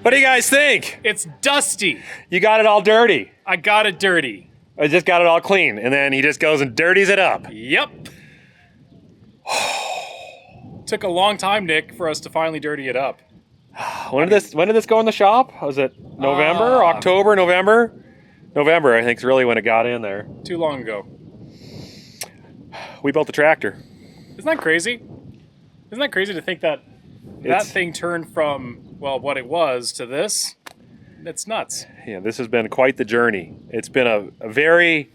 What do you guys think? It's dusty. You got it all dirty. I got it dirty. I just got it all clean, and then he just goes and dirties it up. Yep. Took a long time, Nick, for us to finally dirty it up. When did this go in the shop? Was it November, October, November? November, I think, is really when it got in there. Too long ago. We built the tractor. Isn't that crazy? Isn't that crazy to think that that thing turned from, well, what it was to this? It's nuts. Yeah, this has been quite the journey. It's been a very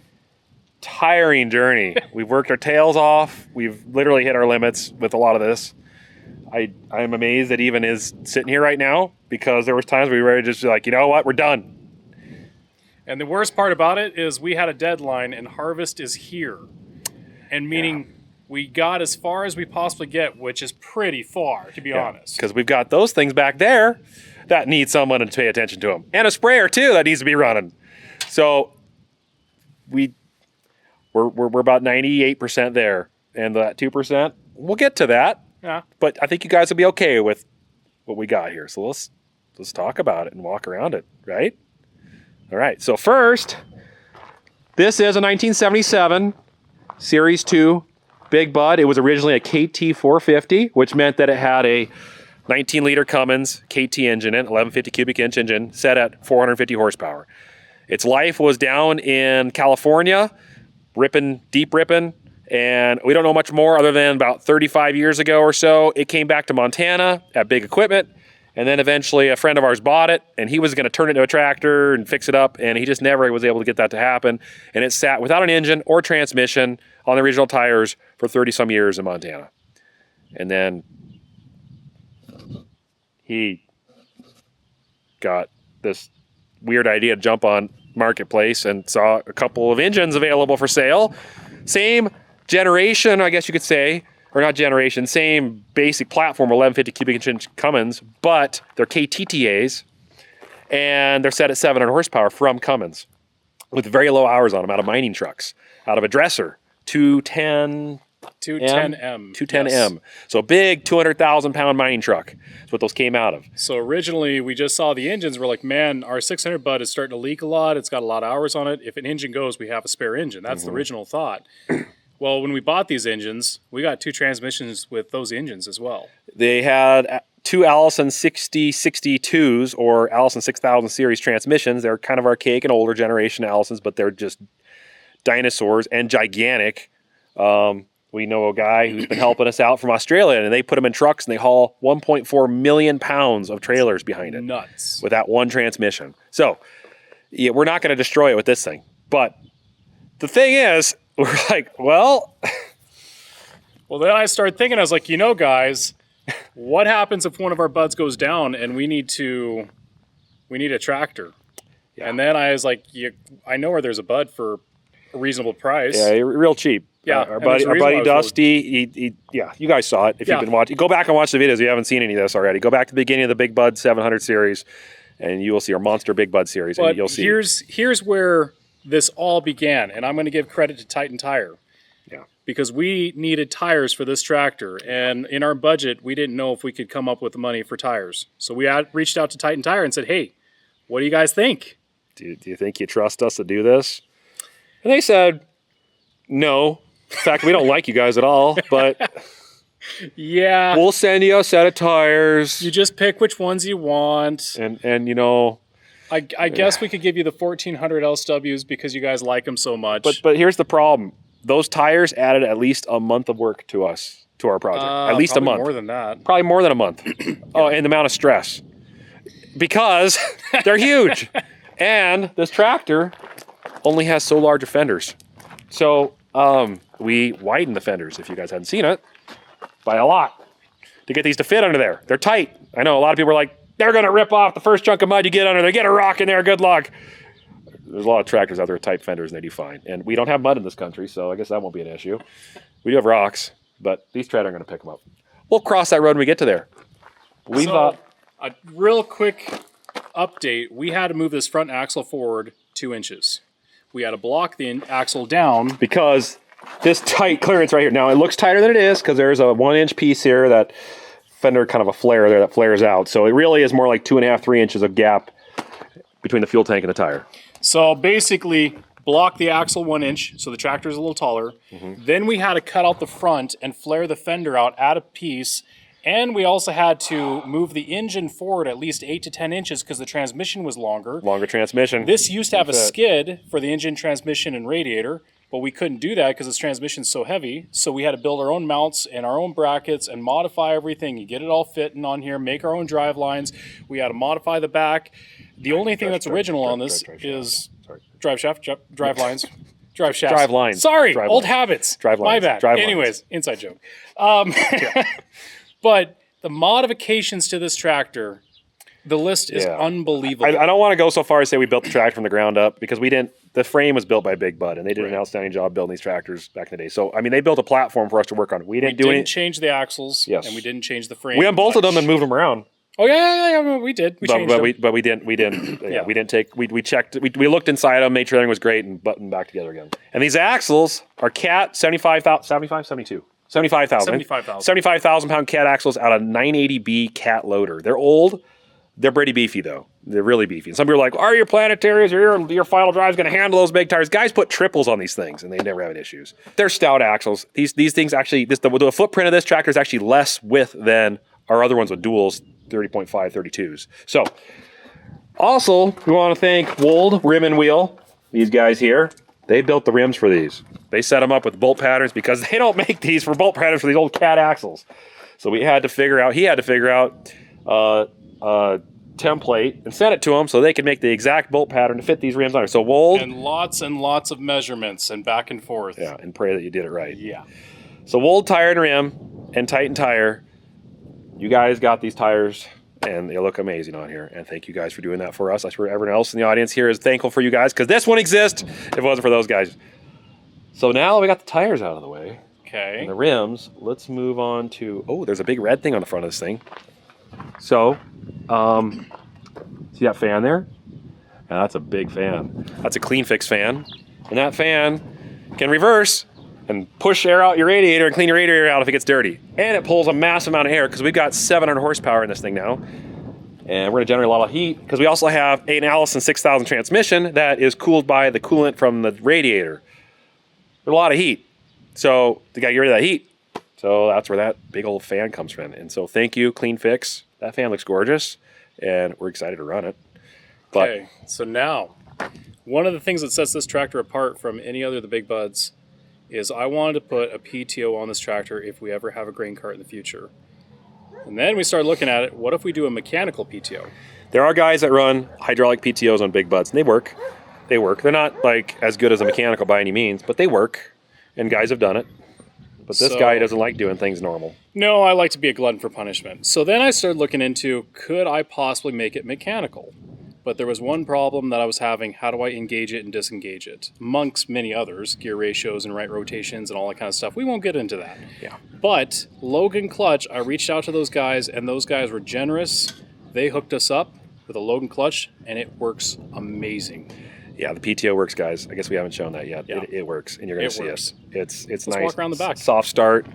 tiring journey. We've worked our tails off. We've literally hit our limits with a lot of this. I'm amazed that even is sitting here right now, because there was times we were just like, you know what, we're done. And the worst part about it is we had a deadline and harvest is here. And meaning we got as far as we possibly get, which is pretty far, to be honest. Because we've got those things back there that need someone to pay attention to them. And a sprayer, too, that needs to be running. So we're about 98% there. And that 2%, we'll get to that. Yeah. But I think you guys will be okay with what we got here. So let's talk about it and walk around it, right? All right. So first, this is a 1977 Series 2 Big Bud. It was originally a KT 450, which meant that it had a 19-liter Cummins KT engine in, 1150 cubic inch engine, set at 450 horsepower. Its life was down in California, deep ripping, and we don't know much more other than about 35 years ago or so, it came back to Montana at Big Equipment, and then eventually a friend of ours bought it, and he was going to turn it into a tractor and fix it up, and he just never was able to get that to happen, and it sat without an engine or transmission on the original tires for 30-some years in Montana. And then he got this weird idea to jump on Marketplace and saw a couple of engines available for sale. Same generation, I guess you could say, or not generation, same basic platform, 1150 cubic inch Cummins, but they're KTTAs, and they're set at 700 horsepower from Cummins with very low hours on them out of mining trucks, out of a dresser, 210M. 210M. Yes. So a big 200,000 pound mining truck. That's what those came out of. So originally we just saw the engines. We're like, man, our 600 Bud is starting to leak a lot. It's got a lot of hours on it. If an engine goes, we have a spare engine. That's the original thought. Well, when we bought these engines, we got 2 transmissions with those engines as well. They had 2 Allison 6062s or Allison 6000 series transmissions. They're kind of archaic and older generation Allisons, but they're just dinosaurs and gigantic. We know a guy who's been helping us out from Australia, and they put them in trucks, and they haul 1.4 million pounds of trailers behind it. Nuts. With that one transmission. So, yeah, we're not going to destroy it with this thing. But the thing is, we're like, well... Well, then I started thinking, I was like, you know, guys, what happens if one of our buds goes down and we need a tractor? Yeah. And then I was like, I know where there's a bud for a reasonable price. Yeah, real cheap. Yeah, our buddy Dusty, you guys saw it if you've been watching. Go back and watch the videos if you haven't seen any of this already. Go back to the beginning of the Big Bud 700 series, and you will see our Monster Big Bud series, and you'll see. Here's where this all began, and I'm going to give credit to Titan Tire. Yeah. Because we needed tires for this tractor, and in our budget, we didn't know if we could come up with the money for tires. So we reached out to Titan Tire and said, hey, what do you guys think? Do you think you trust us to do this? And they said, no. In fact, we don't like you guys at all, but yeah, we'll send you a set of tires. You just pick which ones you want. And you know, I guess we could give you the 1400 LSWs because you guys like them so much. But here's the problem. Those tires added at least a month of work to us, to our project. At least a month. More than that. Probably more than a month. Oh, and the amount of stress. Because they're huge. And this tractor only has so large of fenders. So we widened the fenders, if you guys hadn't seen it, by a lot to get these to fit under there. They're tight. I know a lot of people are like, they're going to rip off the first chunk of mud you get under there. Get a rock in there. Good luck. There's a lot of tractors out there with tight fenders, and they do fine. And we don't have mud in this country, so I guess that won't be an issue. We do have rocks, but these tread aren't going to pick them up. We'll cross that road when we get to there. A real quick update. We had to move this front axle forward 2 inches. We had to block the axle down. Because this tight clearance right here. Now, it looks tighter than it is because there's a 1-inch piece here that fender kind of a flare there that flares out. So it really is more like 2.5, 3 inches of gap between the fuel tank and the tire. So basically, block the axle 1 inch, so the tractor is a little taller. Then we had to cut out the front and flare the fender out at a piece. And we also had to move the engine forward at least 8 to 10 inches because the transmission was longer. Longer transmission. This used to have a skid for the engine, transmission, and radiator, but we couldn't do that because this transmission's so heavy. So we had to build our own mounts and our own brackets and modify everything and get it all fitting on here, make our own drive lines. We had to modify the back. The only thing that's original on this is drive shaft, drive lines. Drive shafts. Drive lines. Sorry, drive old lines. habits. Drive lines. My bad. Drive Anyways, inside joke. But the modifications to this tractor, the list is unbelievable. I don't want to go so far as say we built the tractor from the ground up because we didn't. The frame was built by Big Bud, and they did an outstanding job building these tractors back in the day. So, I mean, they built a platform for us to work on. We didn't change the axles, and we didn't change the frame. We unbolted them and moved them around. Oh yeah, we did. We changed them. We didn't. We didn't take. We checked. We looked inside them, made sure everything was great, and buttoned back together again. And these axles are Cat 75,000 pound Cat axles out of 980B Cat loader. They're old. They're pretty beefy though. They're really beefy. And some people are like, "Are your Planetaries or your final drive going to handle those big tires?" Guys put triples on these things, and they never have issues. They're stout axles. These things actually. The footprint of this tractor is actually less width than our other ones with duals. 30.5 32s. So, also, we want to thank Wold Rim and Wheel. These guys here, they built the rims for these. They set them up with bolt patterns because they don't make these for bolt patterns for these old Cat axles. So he had to figure out a template and send it to them so they could make the exact bolt pattern to fit these rims on it. So Wold. And lots of measurements and back and forth. Yeah, and pray that you did it right. Yeah. So Wold Tire and Rim and Titan Tire. You guys got these tires, and they look amazing on here. And thank you guys for doing that for us. I'm sure everyone else in the audience here is thankful for you guys, because this one exists if it wasn't for those guys. So now we got the tires out of the way. Okay. And the rims. Let's move on to... Oh, there's a big red thing on the front of this thing. So, see that fan there? Now, that's a big fan. That's a clean fix fan. And that fan can reverse and push air out your radiator and clean your radiator out if it gets dirty. And it pulls a massive amount of air because we've got 700 horsepower in this thing now. And we're gonna generate a lot of heat because we also have an Allison 6000 transmission that is cooled by the coolant from the radiator. There's a lot of heat. So you gotta get rid of that heat. So that's where that big old fan comes from. And so thank you, Clean Fix. That fan looks gorgeous and we're excited to run it. But, okay, so now, one of the things that sets this tractor apart from any other of the Big Buds is I wanted to put a PTO on this tractor if we ever have a grain cart in the future. And then we started looking at it, what if we do a mechanical PTO? There are guys that run hydraulic PTOs on Big Buds, and they work. They work. They're not like as good as a mechanical by any means, but they work, and guys have done it. But this guy doesn't like doing things normal. No, I like to be a glutton for punishment. So then I started looking into, could I possibly make it mechanical? But there was one problem that I was having. How do I engage it and disengage it? Amongst many others, gear ratios and right rotations and all that kind of stuff. We won't get into that. Yeah. But Logan Clutch, I reached out to those guys, and those guys were generous. They hooked us up with a Logan Clutch, and it works amazing. Yeah, the PTO works, guys. I guess we haven't shown that yet. Yeah. It works, and you're going to see it. It's Let's nice. walk around the back. Soft start.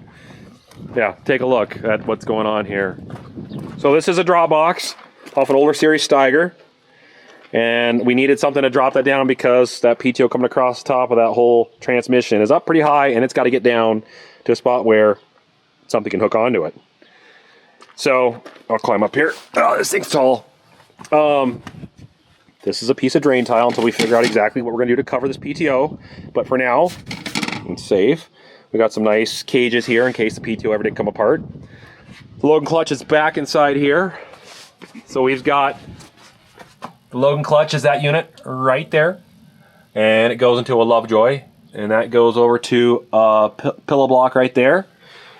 Yeah, take a look at what's going on here. So this is a drop box off an older series Steiger. And we needed something to drop that down because that PTO coming across the top of that whole transmission is up pretty high, and it's got to get down to a spot where something can hook onto it. So I'll climb up here. Oh, this thing's tall. This is a piece of drain tile until we figure out exactly what we're going to do to cover this PTO. But for now, it's safe. We got some nice cages here in case the PTO ever did come apart. The Logan clutch is back inside here. So we've got the Logan clutch is that unit right there. And it goes into a Lovejoy. And that goes over to a pillow block right there.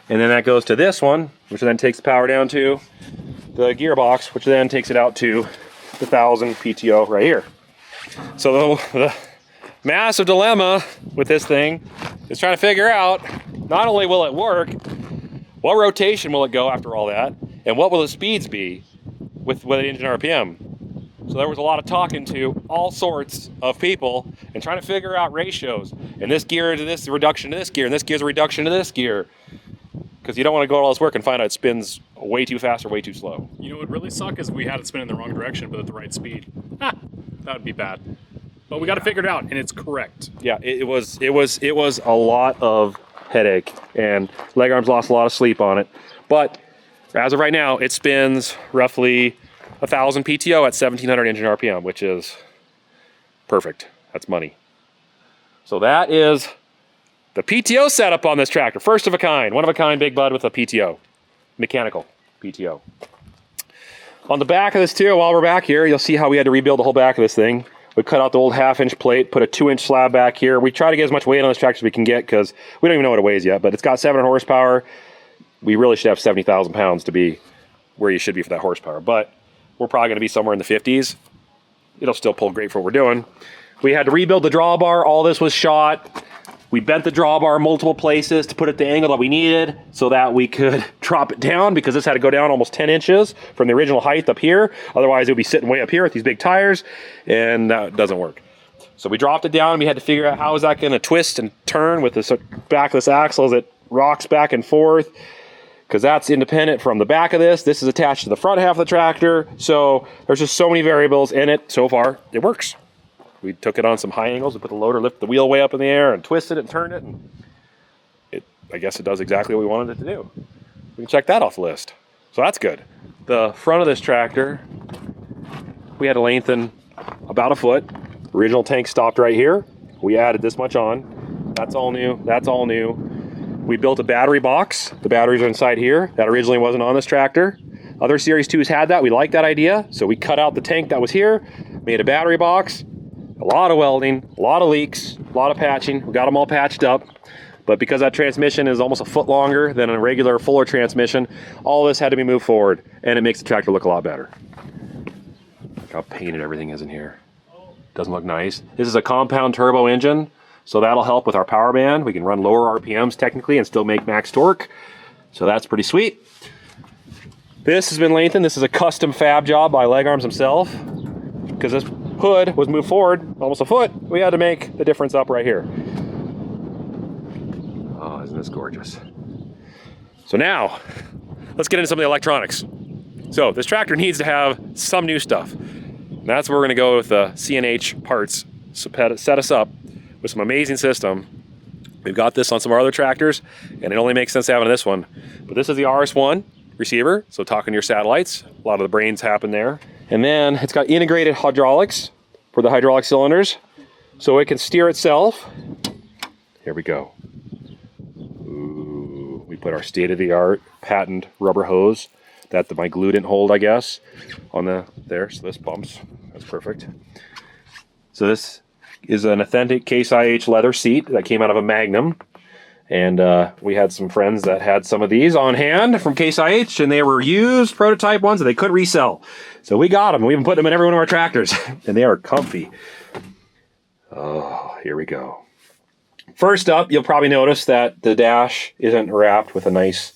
And then that goes to this one, which then takes the power down to the gearbox, which then takes it out to the 1000 PTO right here. So the massive dilemma with this thing is trying to figure out, not only will it work, what rotation will it go after all that, and what will the speeds be with the engine RPM. So there was a lot of talking to all sorts of people and trying to figure out ratios. And this gear to this reduction to this gear, and this gear's a reduction to this gear. Because you don't want to go all this work and find out it spins way too fast or way too slow. You know what would really suck is we had it spin in the wrong direction, but at the right speed. That would be bad. But we got to figure it out, and it's correct. Yeah, it was a lot of headache, and leg arms lost a lot of sleep on it. But as of right now, it spins roughly 1,000 PTO at 1,700 engine RPM, which is perfect. That's money. So that is the PTO setup on this tractor. First of a kind, one of a kind big bud with a PTO, mechanical PTO. On the back of this too, while we're back here, you'll see how we had to rebuild the whole back of this thing. We cut out the old 1/2-inch plate, put a 2-inch slab back here. We try to get as much weight on this tractor as we can get because we don't even know what it weighs yet, but it's got 700 horsepower. We really should have 70,000 pounds to be where you should be for that horsepower, but we're probably going to be somewhere in the 50s. It'll still pull great for what we're doing. We had to rebuild the drawbar. All this was shot. We bent the drawbar multiple places to put it the angle that we needed so that we could drop it down, because this had to go down almost 10 inches from the original height up here. Otherwise, it would be sitting way up here with these big tires, and that doesn't work. So we dropped it down. We had to figure out how is that going to twist and turn with this back of this axle as it rocks back and forth, because that's independent from the back of this. This is attached to the front half of the tractor. So there's just so many variables in it. So far, it works. We took it on some high angles. We put the loader, lift the wheel way up in the air and twisted it and turned it. And I guess it does exactly what we wanted it to do. We can check that off the list. So that's good. The front of this tractor, we had to lengthen about a foot. The original tank stopped right here. We added this much on. That's all new. That's all new. We built a battery box. The batteries are inside here. That originally wasn't on this tractor. Other Series 2s had that. We liked that idea. So we cut out the tank that was here, made a battery box. A lot of welding, a lot of leaks, a lot of patching. We got them all patched up. But because that transmission is almost a foot longer than a regular Fuller transmission, all this had to be moved forward, and it makes the tractor look a lot better. Look how painted everything is in here. Doesn't look nice. This is a compound turbo engine, so that'll help with our power band. We can run lower RPMs technically and still make max torque. So that's pretty sweet. This has been lengthened. This is a custom fab job by Leg Arms himself, because this hood was moved forward almost a foot. We had to make the difference up right here. Oh, isn't this gorgeous? So now, let's get into some of the electronics. So this tractor needs to have some new stuff. And that's where we're gonna go with the CNH Parts. So set us up with some amazing system. We've got this on some of our other tractors, and it only makes sense to have it on this one. But this is the RS1 receiver, so talking to your satellites. A lot of the brains happen there. And then it's got integrated hydraulics for the hydraulic cylinders, so it can steer itself. Here we go. Ooh, we put our state-of-the-art patent rubber hose that my glue didn't hold, I guess, on there. So this pumps. That's perfect. So this is an authentic Case IH leather seat that came out of a Magnum. And we had some friends that had some of these on hand from Case IH, and they were used prototype ones that they couldn't resell. So we got them. We've been putting them in every one of our tractors, and they are comfy. Oh, here we go. First up, you'll probably notice that the dash isn't wrapped with a nice,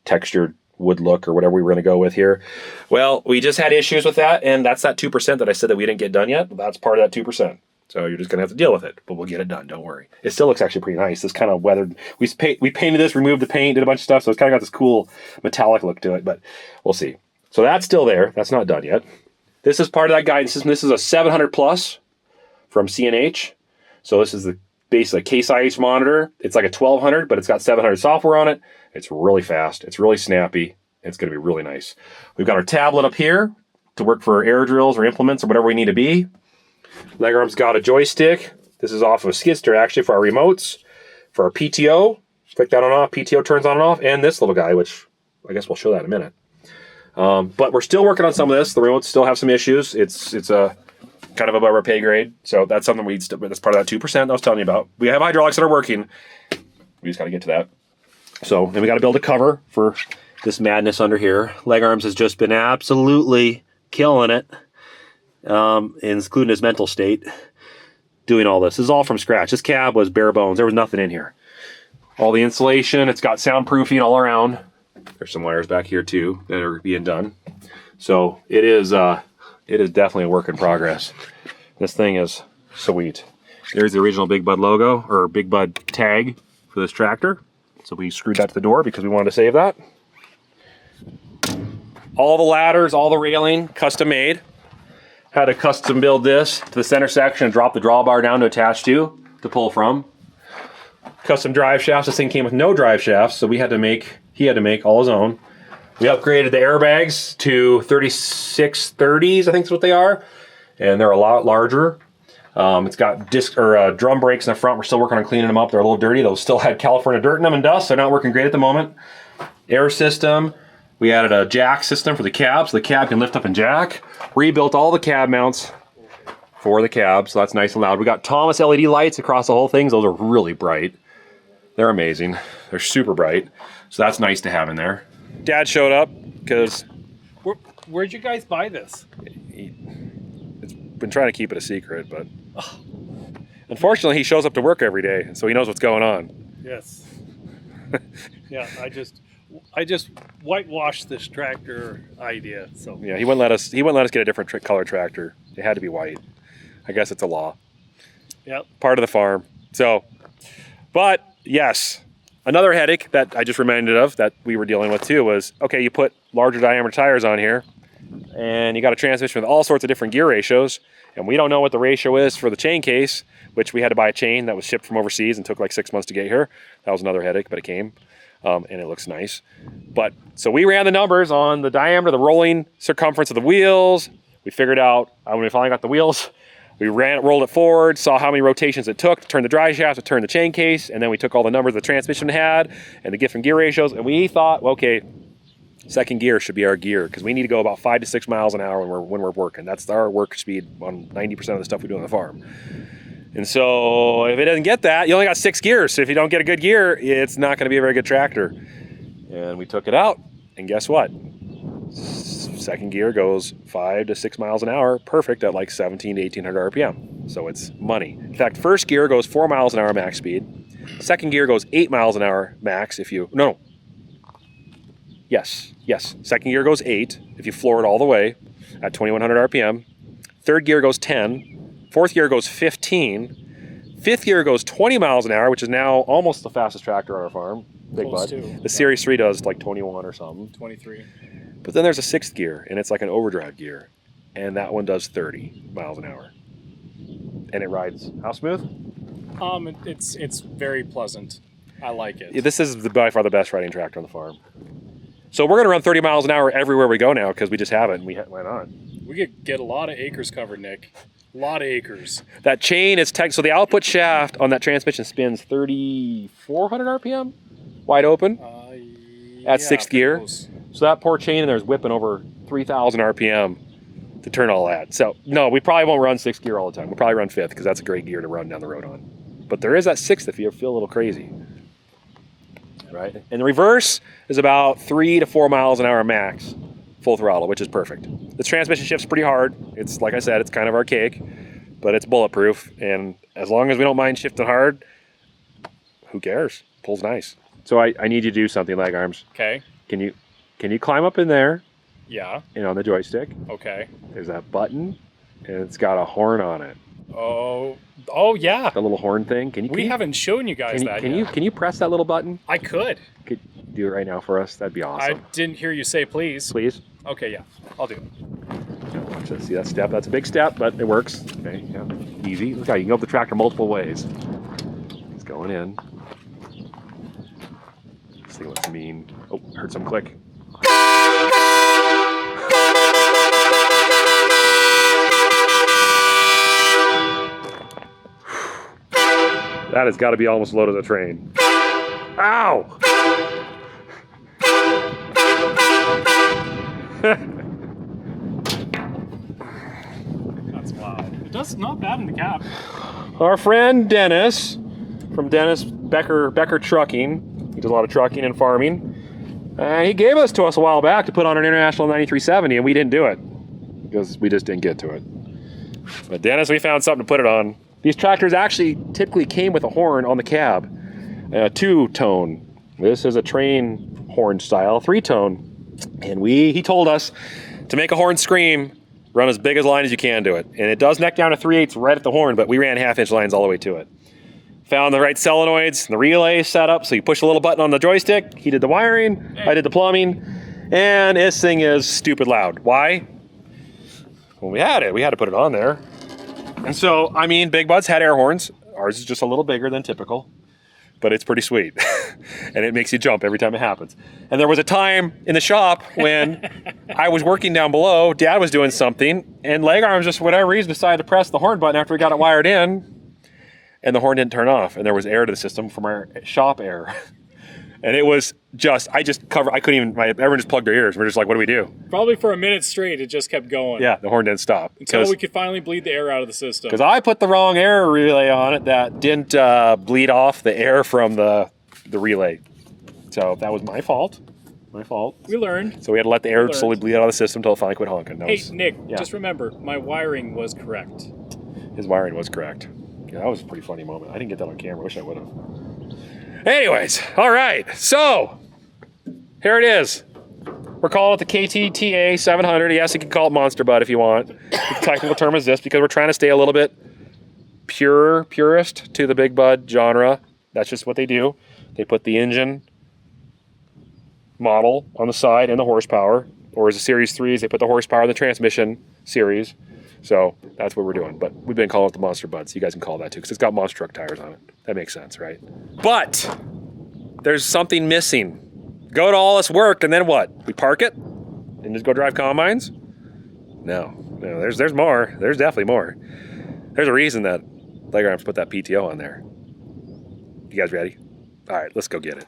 textured wood look or whatever we were going to go with here. Well, we just had issues with that, and that's that 2% that I said that we didn't get done yet. That's part of that 2%. So you're just going to have to deal with it, but we'll get it done. Don't worry. It still looks actually pretty nice. This kind of weathered. We painted this, removed the paint, did a bunch of stuff, so it's kind of got this cool metallic look to it, but we'll see. So that's still there. That's not done yet. This is part of that guidance system. This is a 700 plus from CNH. So this is basically a Case IH monitor. It's like a 1200, but it's got 700 software on it. It's really fast. It's really snappy. It's going to be really nice. We've got our tablet up here to work for air drills or implements or whatever we need to be. Leg Arm's got a joystick. This is off of a skid steer actually for our remotes. For our PTO, click that on off. PTO turns on and off. And this little guy, which I guess we'll show that in a minute. But we're still working on some of this. The remotes still have some issues. It's a kind of above our pay grade. So that's something that's part of that 2% I was telling you about. We have hydraulics that are working. We just got to get to that. So then we got to build a cover for this madness under here. Leg Arms has just been absolutely killing it. Including his mental state, doing all this. This is all from scratch. This cab was bare bones. There was nothing in here. All the insulation, it's got soundproofing all around. There's some wires back here too that are being done. So it is definitely a work in progress. This thing is sweet. There's the original Big Bud logo, or Big Bud tag for this tractor. So we screwed that to the door because we wanted to save that. All the ladders, all the railing, custom made. Had to custom build this to the center section and drop the drawbar down to attach to pull from. Custom drive shafts. This thing came with no drive shafts, so he had to make all his own. We upgraded the airbags to 3630s, I think is what they are, and they're a lot larger. It's got drum brakes in the front. We're still working on cleaning them up. They're a little dirty. Those still had California dirt in them and dust, so they're not working great at the moment. Air system. We added a jack system for the cab, so the cab can lift up and jack. Rebuilt all the cab mounts for the cab, so that's nice and loud. We got Thomas LED lights across the whole thing. Those are really bright. They're amazing. They're super bright. So that's nice to have in there. Dad showed up because... Where'd you guys buy this? It's been trying to keep it a secret, but... Unfortunately, he shows up to work every day, so he knows what's going on. Yes. Yeah, I just whitewashed this tractor idea. So yeah, he wouldn't let us get a different color tractor. It had to be white. I guess it's a law. Yep. Part of the farm. So, but yes, another headache that I just reminded of that we were dealing with too was, okay, you put larger diameter tires on here and you got a transmission with all sorts of different gear ratios, and we don't know what the ratio is for the chain case, which we had to buy a chain that was shipped from overseas and took like 6 months to get here. That was another headache, but it came. And it looks nice. But so we ran the numbers on the diameter, the rolling circumference of the wheels. We figured out when we finally got the wheels, we rolled it forward, saw how many rotations it took to turn the drive shaft, to turn the chain case, and then we took all the numbers the transmission had and the different gear ratios, and we thought, well, okay, second gear should be our gear because we need to go about 5 to 6 miles an hour when we're working. That's our work speed on 90% of the stuff we do on the farm. And so if it doesn't get that, you only got 6 gears. So if you don't get a good gear, it's not going to be a very good tractor. And we took it out, and guess what? Second gear goes 5 to 6 miles an hour, perfect at like 17 to 1800 RPM. So it's money. In fact, first gear goes 4 miles an hour max speed. Second gear goes 8 miles an hour max if you, no. Yes. Second gear goes 8 if you floor it all the way at 2100 RPM. Third gear goes 10. Fourth gear goes 15. Fifth gear goes 20 miles an hour, which is now almost the fastest tractor on our farm. Big Close bud. to. The Series 3 does like 21 or something. 23. But then there's a sixth gear, and it's like an overdrive gear. And that one does 30 miles an hour. And it rides how smooth? It's very pleasant. I like it. Yeah, this is by far the best riding tractor on the farm. So we're going to run 30 miles an hour everywhere we go now because we just have it and we went on. We could get a lot of acres covered, Nick. A lot of acres. That chain is so the output shaft on that transmission spins 3,400 RPM, wide open. At sixth gear. Close. So that poor chain in there is whipping over 3,000 RPM to turn all that. So no, we probably won't run sixth gear all the time. We'll probably run fifth because that's a great gear to run down the road on. But there is that sixth if you feel a little crazy. Right? And the reverse is about 3 to 4 miles an hour max, full throttle, which is perfect. The transmission shifts pretty hard. It's, like I said, it's kind of archaic, but it's bulletproof. And as long as we don't mind shifting hard, who cares? Pulls nice. So I need you to do something, leg arms. Okay. Can you climb up in there? Yeah. And on the joystick, Okay. there's that button, and it's got a horn on it. Oh yeah. The little horn thing. We haven't shown you guys that yet. Can you press that little button? I could. Could you do it right now for us? That'd be I awesome. didn't hear you say please. Please. Okay, yeah. I'll do it. Watch that. See that step? That's a big step, but it works. Okay, yeah. Easy. Look how you can go up the tractor multiple ways. It's going in. This thing looks mean. Oh, heard some click. That has got to be almost low as a train. Ow! That's loud. It does not bad in the cab. Our friend Dennis from Dennis Becker Trucking. He does a lot of trucking and farming. He gave us to us a while back to put on an International 9370, and we didn't do it because we just didn't get to it. But Dennis, we found something to put it on. These tractors actually typically came with a horn on the cab, a 2-tone. This is a train horn style, 3-tone. And he told us to make a horn scream, run as big as line as you can to it. And it does neck down to 3/8 right at the horn, but we ran 1/2-inch lines all the way to it. found the right solenoids, the relay set up. So you push a little button on the joystick. He did the wiring, I did the plumbing, and this thing is stupid loud. Why? Well, we had to put it on there. And so, I mean, Big Bud's had air horns. Ours is just a little bigger than typical, but it's pretty sweet. And it makes you jump every time it happens. And there was a time in the shop when I was working down below, Dad was doing something, and Leg Arms, just for whatever reason, decided to press the horn button after we got it wired in, and the horn didn't turn off, and there was air to the system from our shop air. And it was just, everyone just plugged their ears. We're just like, what do we do? Probably for a minute straight, it just kept going. Yeah, the horn didn't stop. Until we could finally bleed the air out of the system. Because I put the wrong air relay on it that didn't bleed off the air from the relay. So that was my fault. My fault. We learned. So we had to let the air slowly bleed out of the system until it finally quit honking. Hey, Nick, just remember, my wiring was correct. His wiring was correct. Yeah, that was a pretty funny moment. I didn't get that on camera. Wish I would have. Anyways, all right. So here it is. We're calling it the KTTA 700. Yes, you can call it Monster Bud if you want. The technical term is this because we're trying to stay a little bit purist to the Big Bud genre. That's just what they do. They put the engine model on the side and the horsepower. Or as a Series 3s, they put the horsepower in the transmission series. So that's what we're doing. But we've been calling it the Monster Bud, so you guys can call it that too, because it's got monster truck tires on it. That makes sense, right? But there's something missing. Go to all this work, and then what? We park it and just go drive combines? No, there's more. There's definitely more. There's a reason that Leg Arms put that PTO on there. You guys ready? All right, let's go get it.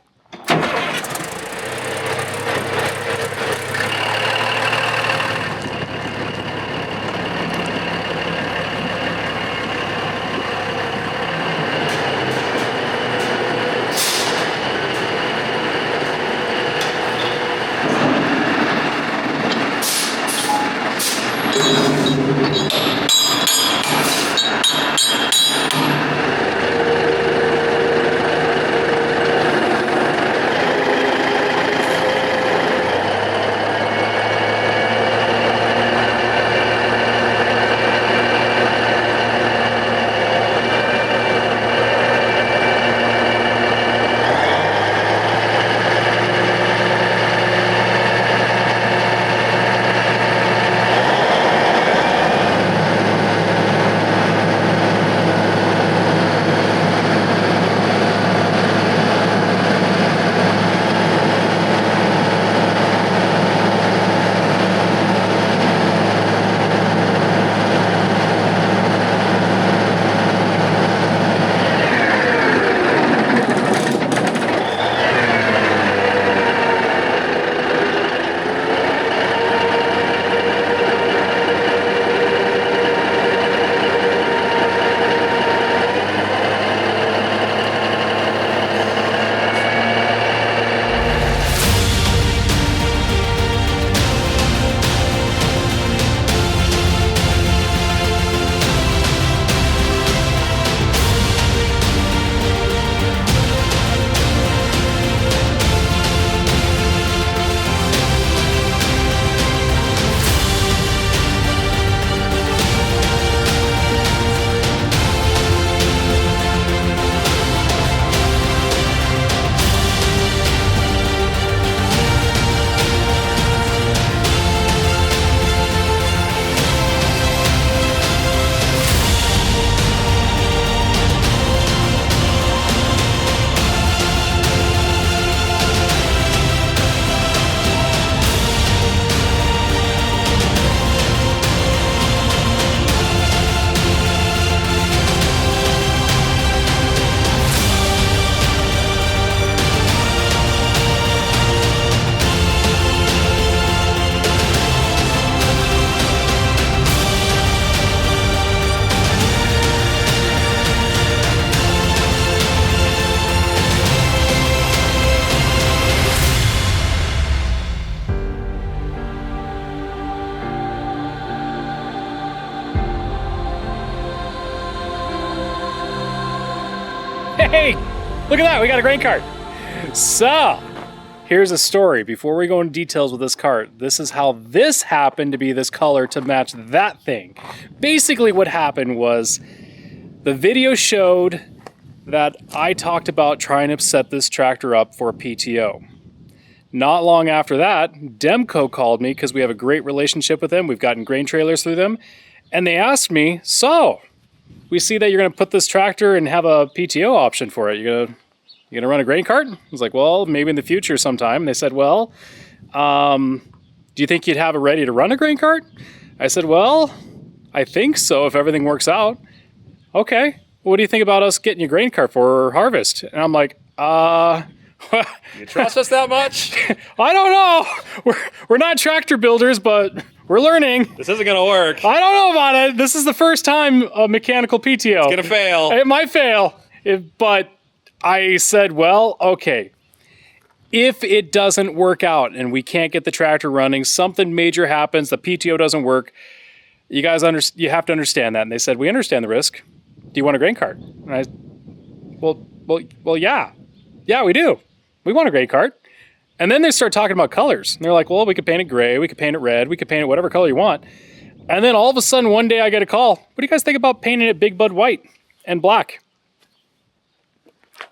Hey, look at that, we got a grain cart. So, here's a story. Before we go into details with this cart, this is how this happened to be this color to match that thing. Basically what happened was the video showed that I talked about trying to set this tractor up for a PTO. Not long after that, Demco called me because we have a great relationship with them. We've gotten grain trailers through them. And they asked me, so, we see that you're going to put this tractor and have a PTO option for it. You're going to run a grain cart? I was like, well, maybe in the future sometime. And they said, well, do you think you'd have it ready to run a grain cart? I said, well, I think so if everything works out. Okay, what do you think about us getting you a grain cart for harvest? And I'm like, You trust us that much? I don't know. We're not tractor builders, but we're learning. This isn't gonna work. I don't know about it. This is the first time a mechanical PTO. It's gonna fail. It might fail, but I said, well, okay. If it doesn't work out and we can't get the tractor running, something major happens, the PTO doesn't work, you guys you have to understand that. And they said, we understand the risk. Do you want a grain cart? And I, well, yeah. Yeah, we do. We want a grain cart. And then they start talking about colors. And they're like, well, we could paint it gray, we could paint it red, we could paint it whatever color you want. And then all of a sudden, one day I get a call. What do you guys think about painting it Big Bud white and black?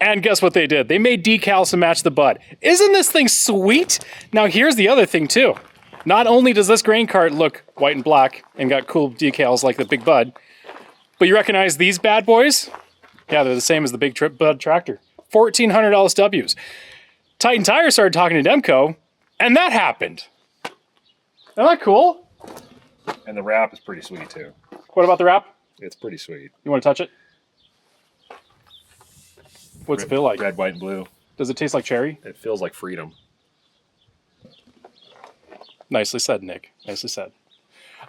And guess what they did? They made decals to match the bud. Isn't this thing sweet? Now here's the other thing too. Not only does this grain cart look white and black and got cool decals like the Big Bud, but you recognize these bad boys? Yeah, they're the same as the Big Bud tractor. 1,400 LSWs. Titan Tire started talking to Demco, and that happened. Isn't that cool? And the wrap is pretty sweet too. What about the wrap? It's pretty sweet. You want to touch it? What's it feel like? Red, white, and blue. Does it taste like cherry? It feels like freedom. Nicely said, Nick. Nicely said.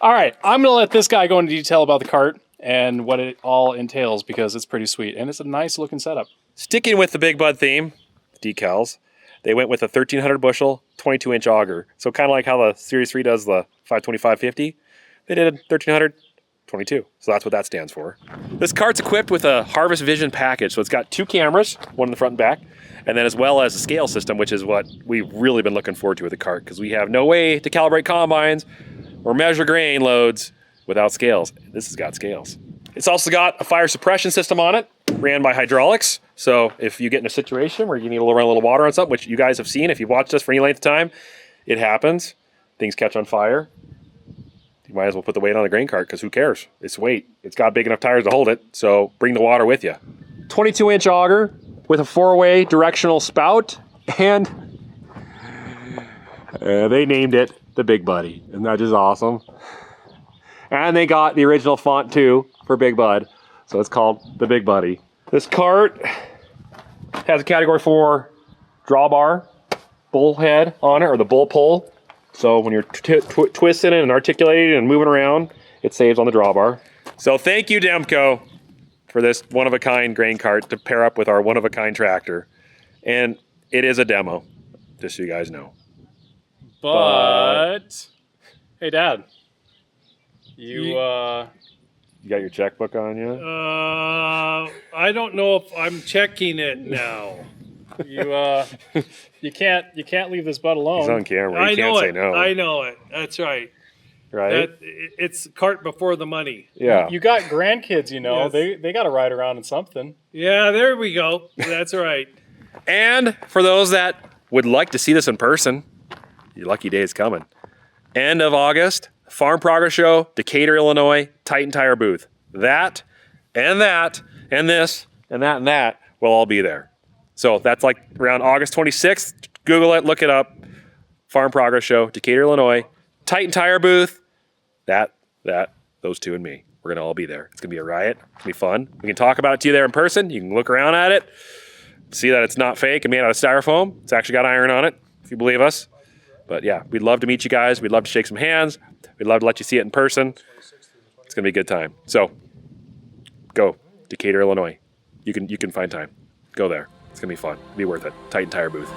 All right, I'm going to let this guy go into detail about the cart and what it all entails because it's pretty sweet, and it's a nice looking setup. Sticking with the Big Bud theme, decals, they went with a 1,300 bushel, 22-inch auger. So kind of like how the Series 3 does the 525/50, they did 1,300, 22. So that's what that stands for. This cart's equipped with a Harvest Vision package. So it's got 2 cameras, one in the front and back, and then as well as a scale system, which is what we've really been looking forward to with the cart because we have no way to calibrate combines or measure grain loads without scales. This has got scales. It's also got a fire suppression system on it, ran by hydraulics. So if you get in a situation where you need to run a little water on something, which you guys have seen, if you've watched us for any length of time, it happens. Things catch on fire. You might as well put the weight on the grain cart because who cares? It's weight. It's got big enough tires to hold it, so bring the water with you. 22-inch auger with a 4-way directional spout, and they named it the Big Buddy, and that is awesome. And they got the original font too for Big Bud, so it's called the Big Buddy. This cart has a category 4 drawbar, bull head on it, or the bull pull. So when you're twisting it and articulating and moving around, it saves on the drawbar. So thank you, Demco, for this one-of-a-kind grain cart to pair up with our one-of-a-kind tractor. And it is a demo, just so you guys know. But hey, Dad, you You got your checkbook on you? I don't know if I'm checking it now. you can't leave this bud alone. He's on camera. He can't say no. I know it. That's right. Right? It's cart before the money. Yeah. You got grandkids, you know. Yes. They got to ride around in something. Yeah, there we go. That's right. And for those that would like to see this in person, your lucky day is coming. End of August, Farm Progress Show, Decatur, Illinois, Titan Tire booth. That, and this, and that will all be there. So that's like around August 26th. Google it, look it up. Farm Progress Show, Decatur, Illinois, Titan Tire booth. Those two and me. We're going to all be there. It's going to be a riot. It's going to be fun. We can talk about it to you there in person. You can look around at it, see that it's not fake and made out of styrofoam. It's actually got iron on it, if you believe us. But yeah, we'd love to meet you guys. We'd love to shake some hands. We'd love to let you see it in person. It's going to be a good time. So go, Decatur, Illinois. You can find time. Go there. It's going to be fun. Be worth it. Titan Tire booth.